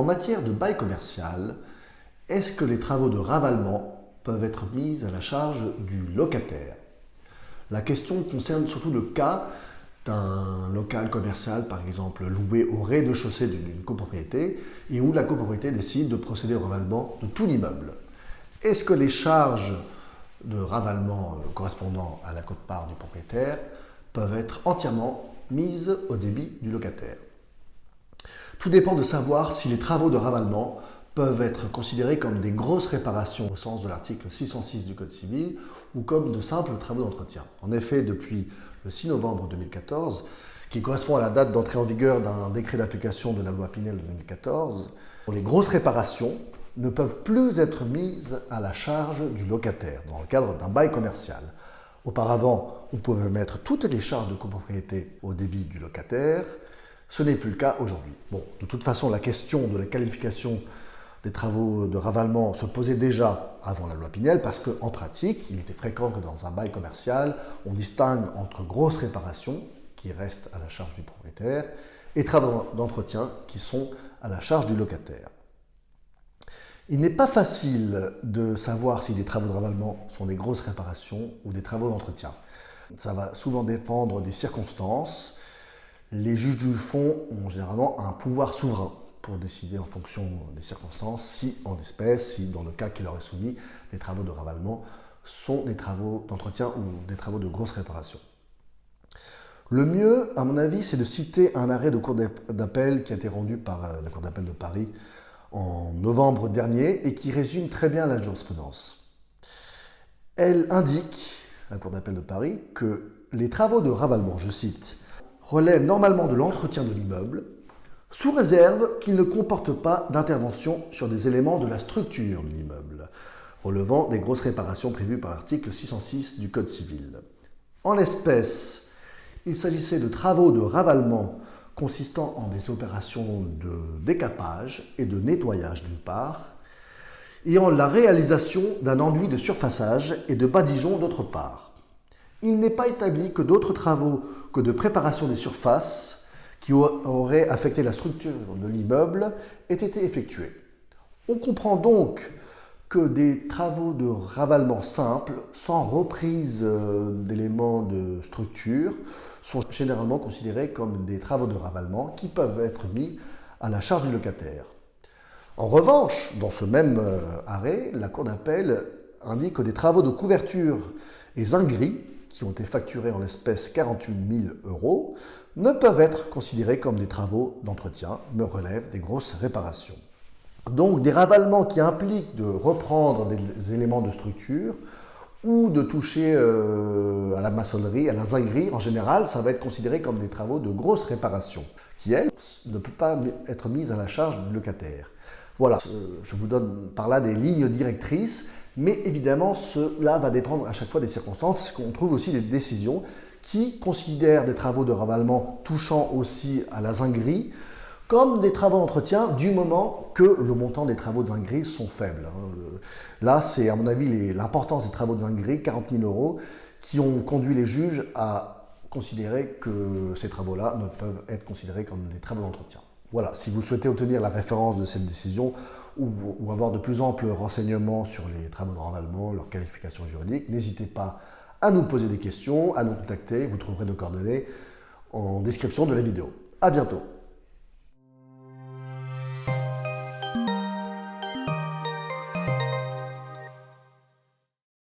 En matière de bail commercial, est-ce que les travaux de ravalement peuvent être mis à la charge du locataire? La question concerne surtout le cas d'un local commercial, par exemple, loué au rez-de-chaussée d'une copropriété et où la copropriété décide de procéder au ravalement de tout l'immeuble. Est-ce que les charges de ravalement correspondant à la quote-part du propriétaire peuvent être entièrement mises au débit du locataire? Tout dépend de savoir si les travaux de ravalement peuvent être considérés comme des grosses réparations au sens de l'article 606 du Code civil ou comme de simples travaux d'entretien. En effet, depuis le 6 novembre 2014, qui correspond à la date d'entrée en vigueur d'un décret d'application de la loi Pinel de 2014, les grosses réparations ne peuvent plus être mises à la charge du locataire dans le cadre d'un bail commercial. Auparavant, on pouvait mettre toutes les charges de copropriété au débit du locataire. Ce n'est plus le cas aujourd'hui. Bon, de toute façon, la question de la qualification des travaux de ravalement se posait déjà avant la loi Pinel parce qu'en pratique, il était fréquent que dans un bail commercial, on distingue entre grosses réparations qui restent à la charge du propriétaire et travaux d'entretien qui sont à la charge du locataire. Il n'est pas facile de savoir si les travaux de ravalement sont des grosses réparations ou des travaux d'entretien. Ça va souvent dépendre des circonstances. Les juges du fond ont généralement un pouvoir souverain pour décider en fonction des circonstances si, en espèce, si dans le cas qui leur est soumis, les travaux de ravalement sont des travaux d'entretien ou des travaux de grosse réparation. Le mieux, à mon avis, c'est de citer un arrêt de cour d'appel qui a été rendu par la Cour d'appel de Paris en novembre dernier et qui résume très bien la jurisprudence. Elle indique, la Cour d'appel de Paris, que les travaux de ravalement, je cite, relèvent normalement de l'entretien de l'immeuble, sous réserve qu'ils ne comportent pas d'intervention sur des éléments de la structure de l'immeuble, relevant des grosses réparations prévues par l'article 606 du Code civil. En l'espèce, il s'agissait de travaux de ravalement consistant en des opérations de décapage et de nettoyage d'une part, et en la réalisation d'un enduit de surfaçage et de badigeon d'autre part. Il n'est pas établi que d'autres travaux que de préparation des surfaces qui auraient affecté la structure de l'immeuble aient été effectués. On comprend donc que des travaux de ravalement simples, sans reprise d'éléments de structure, sont généralement considérés comme des travaux de ravalement qui peuvent être mis à la charge du locataire. En revanche, dans ce même arrêt, la Cour d'appel indique que des travaux de couverture et zinguerie, qui ont été facturés en l'espèce 48 000 €, ne peuvent être considérés comme des travaux d'entretien, mais relèvent des grosses réparations. Donc des ravalements qui impliquent de reprendre des éléments de structure ou de toucher à la maçonnerie, à la zinguerie, en général, ça va être considéré comme des travaux de grosses réparations, qui, elles, ne peuvent pas être mises à la charge du locataire. Voilà, je vous donne par là des lignes directrices, mais évidemment, cela va dépendre à chaque fois des circonstances, parce qu'on trouve aussi des décisions qui considèrent des travaux de ravalement touchant aussi à la zinguerie comme des travaux d'entretien du moment que le montant des travaux de zinguerie sont faibles. Là, c'est à mon avis l'importance des travaux de zinguerie, 40 000 €, qui ont conduit les juges à considérer que ces travaux-là ne peuvent être considérés comme des travaux d'entretien. Voilà, si vous souhaitez obtenir la référence de cette décision ou avoir de plus amples renseignements sur les travaux de ravalement, leur qualification juridique, n'hésitez pas à nous poser des questions, à nous contacter. Vous trouverez nos coordonnées en description de la vidéo. À bientôt.